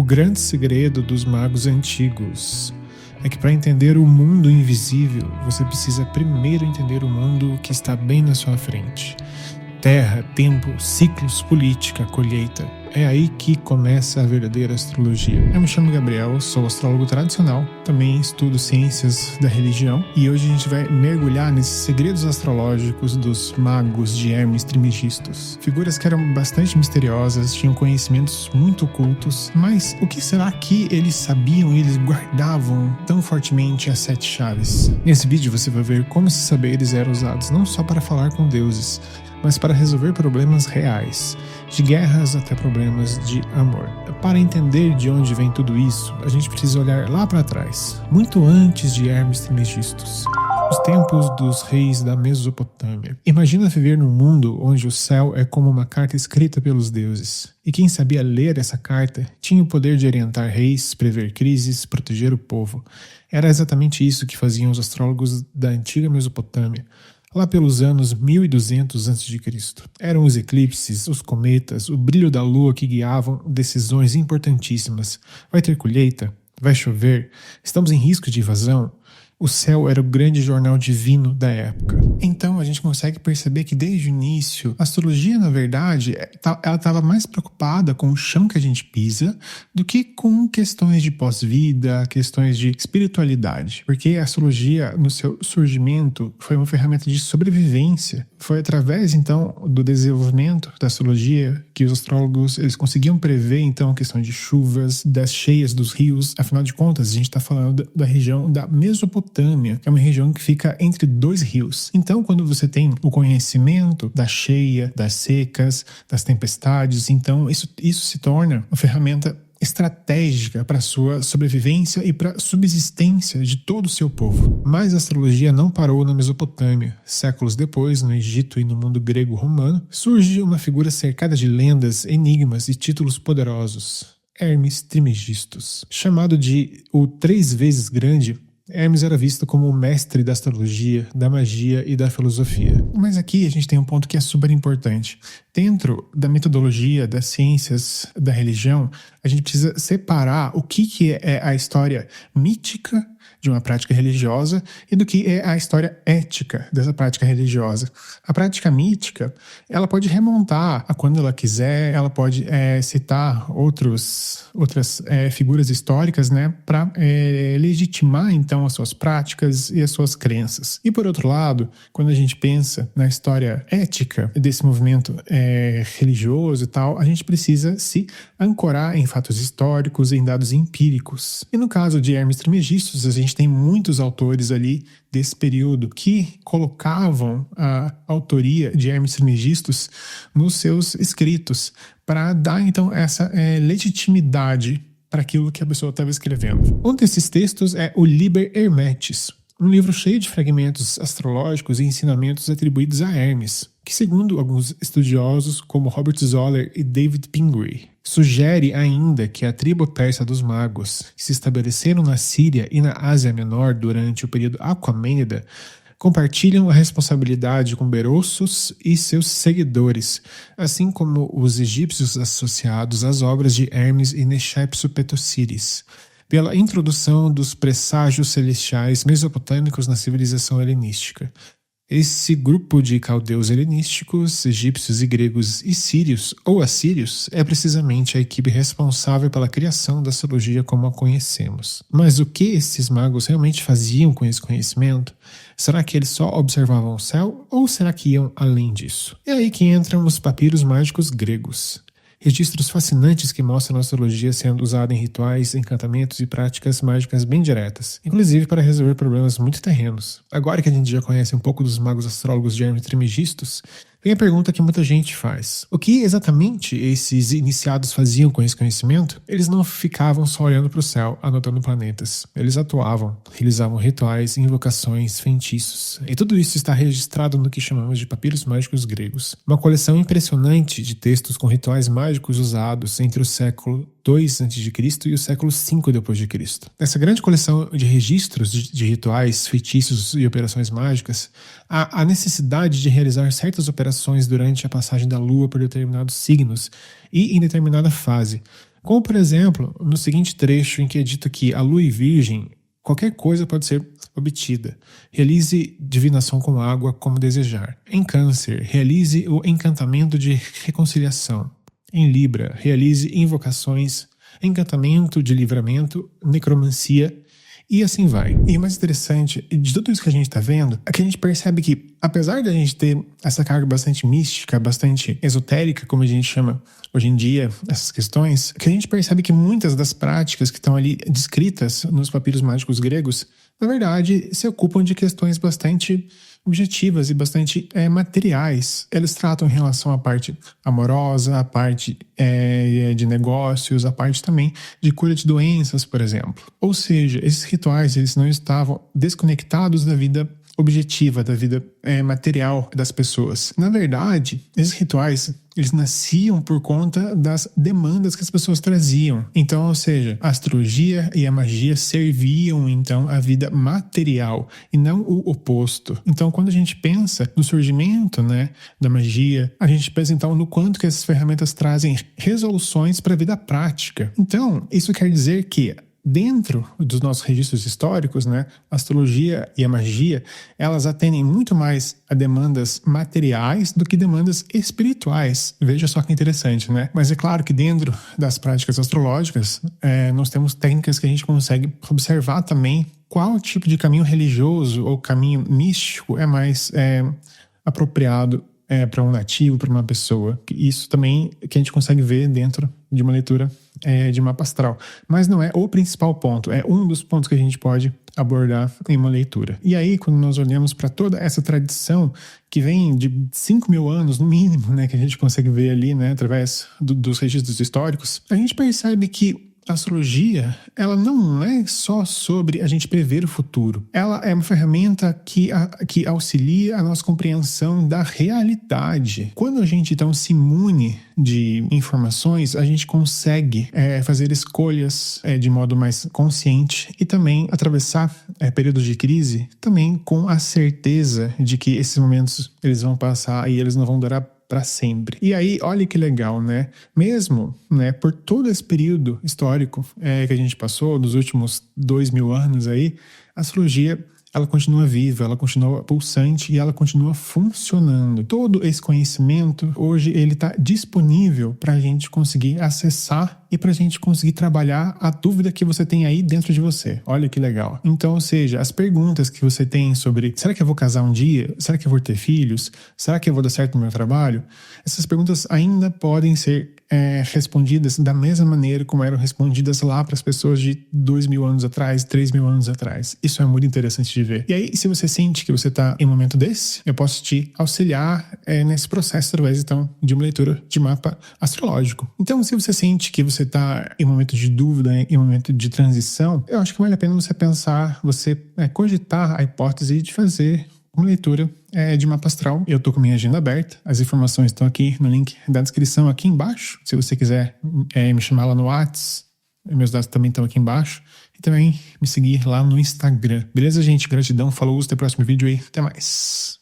O grande segredo dos magos antigos é que para entender o mundo invisível, você precisa primeiro entender o mundo que está bem na sua frente. Terra, tempo, ciclos, política, colheita. É aí que começa a verdadeira astrologia. Eu me chamo Gabriel, sou astrólogo tradicional, também estudo ciências da religião e hoje a gente vai mergulhar nesses segredos astrológicos dos magos de Hermes Trismegistus. Figuras que eram bastante misteriosas, tinham conhecimentos muito ocultos, mas o que será que eles sabiam e eles guardavam tão fortemente as 7 chaves? Nesse vídeo você vai ver como esses saberes eram usados não só para falar com deuses, mas para resolver problemas reais, de guerras até problemas de amor. Para entender de onde vem tudo isso, a gente precisa olhar lá para trás, muito antes de Hermes Trismegistus, os tempos dos reis da Mesopotâmia. Imagina viver num mundo onde o céu é como uma carta escrita pelos deuses, e quem sabia ler essa carta tinha o poder de orientar reis, prever crises, proteger o povo. Era exatamente isso que faziam os astrólogos da antiga Mesopotâmia, lá pelos anos 1200 a.C. Eram os eclipses, os cometas, o brilho da lua que guiavam decisões importantíssimas. Vai ter colheita? Vai chover? Estamos em risco de invasão? O céu era o grande jornal divino da época. Então a gente consegue perceber que desde o início, a astrologia, na verdade, ela estava mais preocupada com o chão que a gente pisa do que com questões de pós-vida, questões de espiritualidade. Porque a astrologia, no seu surgimento, foi uma ferramenta de sobrevivência. Foi através, então, do desenvolvimento da astrologia que os astrólogos eles conseguiam prever, então, a questão de chuvas, das cheias dos rios. Afinal de contas, a gente está falando da região da Mesopotâmia, que é uma região que fica entre 2 rios. Então, quando você tem o conhecimento da cheia, das secas, das tempestades, então isso se torna uma ferramenta estratégica para a sua sobrevivência e para a subsistência de todo o seu povo. Mas a astrologia não parou na Mesopotâmia. Séculos depois, no Egito e no mundo grego-romano, surge uma figura cercada de lendas, enigmas e títulos poderosos. Hermes Trismegistus. Chamado de o 3 vezes grande, Hermes era visto como o mestre da astrologia, da magia e da filosofia. Mas aqui a gente tem um ponto que é super importante. Dentro da metodologia, das ciências, da religião, a gente precisa separar o que é a história mítica de uma prática religiosa e do que é a história ética dessa prática religiosa. A prática mítica, ela pode remontar a quando ela quiser, ela pode citar outras figuras históricas, né, para legitimar então as suas práticas e as suas crenças. E por outro lado, quando a gente pensa na história ética desse movimento religioso e tal, a gente precisa se ancorar em fatos históricos, em dados empíricos. E no caso de Hermes Trismegistus, a gente tem muitos autores ali desse período que colocavam a autoria de Hermes Trismegistus nos seus escritos para dar então essa legitimidade para aquilo que a pessoa estava escrevendo. Um desses textos é o Liber Hermetis, um livro cheio de fragmentos astrológicos e ensinamentos atribuídos a Hermes, que segundo alguns estudiosos como Robert Zoller e David Pingree, sugere ainda que a tribo persa dos magos, que se estabeleceram na Síria e na Ásia Menor durante o período Aquamênida, compartilham a responsabilidade com Berossos e seus seguidores, assim como os egípcios associados às obras de Hermes e Neshepsu-Petosiris, pela introdução dos presságios celestiais mesopotâmicos na civilização helenística. Esse grupo de caldeus helenísticos, egípcios e gregos e sírios ou assírios é precisamente a equipe responsável pela criação da astrologia como a conhecemos. Mas o que esses magos realmente faziam com esse conhecimento? Será que eles só observavam o céu ou será que iam além disso? É aí que entram os papiros mágicos gregos. Registros fascinantes que mostram a astrologia sendo usada em rituais, encantamentos e práticas mágicas bem diretas, inclusive para resolver problemas muito terrenos. Agora que a gente já conhece um pouco dos magos astrólogos de Hermes Trismegistus, vem a pergunta que muita gente faz. O que exatamente esses iniciados faziam com esse conhecimento? Eles não ficavam só olhando para o céu, anotando planetas. Eles atuavam, realizavam rituais, invocações, feitiços. E tudo isso está registrado no que chamamos de papiros mágicos gregos. Uma coleção impressionante de textos com rituais mágicos usados entre o século II a.C. e o século V d.C. Nessa grande coleção de registros de rituais, feitiços e operações mágicas, há a necessidade de realizar certas operações durante a passagem da Lua por determinados signos e em determinada fase. Como, por exemplo, no seguinte trecho em que é dito que a lua e virgem, qualquer coisa pode ser obtida. Realize divinação com água como desejar. Em Câncer, realize o encantamento de reconciliação. Em Libra, realize invocações, encantamento de livramento, necromancia, e assim vai. E o mais interessante de tudo isso que a gente está vendo é que a gente percebe que, apesar de a gente ter essa carga bastante mística, bastante esotérica, como a gente chama hoje em dia essas questões, que a gente percebe que muitas das práticas que estão ali descritas nos papiros mágicos gregos, na verdade, se ocupam de questões bastante objetivas e bastante materiais. Eles tratam em relação à parte amorosa, à parte de negócios, à parte também de cura de doenças, por exemplo. Ou seja, esses rituais eles não estavam desconectados da vida objetiva, da vida material das pessoas. Na verdade, esses rituais eles nasciam por conta das demandas que as pessoas traziam. Então, ou seja, a astrologia e a magia serviam, então, à vida material e não o oposto. Então, quando a gente pensa no surgimento, né, da magia, a gente pensa, então, no quanto que essas ferramentas trazem resoluções para a vida prática. Então, isso quer dizer que dentro dos nossos registros históricos, né, a astrologia e a magia, elas atendem muito mais a demandas materiais do que demandas espirituais. Veja só que interessante, né? Mas é claro que dentro das práticas astrológicas, nós temos técnicas que a gente consegue observar também qual tipo de caminho religioso ou caminho místico é mais apropriado para um nativo, para uma pessoa. Isso também que a gente consegue ver dentro de uma leitura de mapa astral. Mas não é o principal ponto, é um dos pontos que a gente pode abordar em uma leitura. E aí, quando nós olhamos para toda essa tradição que vem de 5.000 anos, no mínimo, né, que a gente consegue ver ali, né, através dos registros históricos, a gente percebe que a astrologia, ela não é só sobre a gente prever o futuro. Ela é uma ferramenta que auxilia a nossa compreensão da realidade. Quando a gente, então, se imune de informações, a gente consegue fazer escolhas de modo mais consciente e também atravessar períodos de crise também com a certeza de que esses momentos eles vão passar e eles não vão durar para sempre. E aí, olha que legal, né? Mesmo, né, por todo esse período histórico que a gente passou, dos últimos 2.000 anos aí, a astrologia, ela continua viva, ela continua pulsante e ela continua funcionando. Todo esse conhecimento, hoje, ele está disponível para a gente conseguir acessar e para a gente conseguir trabalhar a dúvida que você tem aí dentro de você. Olha que legal. Então, ou seja, as perguntas que você tem sobre será que eu vou casar um dia? Será que eu vou ter filhos? Será que eu vou dar certo no meu trabalho? Essas perguntas ainda podem ser respondidas da mesma maneira como eram respondidas lá para as pessoas de 2.000 anos atrás, 3.000 anos atrás. Isso é muito interessante de ver. E aí, se você sente que você está em um momento desse, eu posso te auxiliar nesse processo através, então, de uma leitura de mapa astrológico. Então, se você sente que você está em um momento de dúvida, em um momento de transição, eu acho que vale a pena você pensar, você cogitar a hipótese de fazer uma leitura de mapa astral. Eu tô com minha agenda aberta, as informações estão aqui no link da descrição aqui embaixo. Se você quiser me chamar lá no WhatsApp, meus dados também estão aqui embaixo. E também me seguir lá no Instagram. Beleza, gente? Gratidão, falou, até o próximo vídeo e até mais.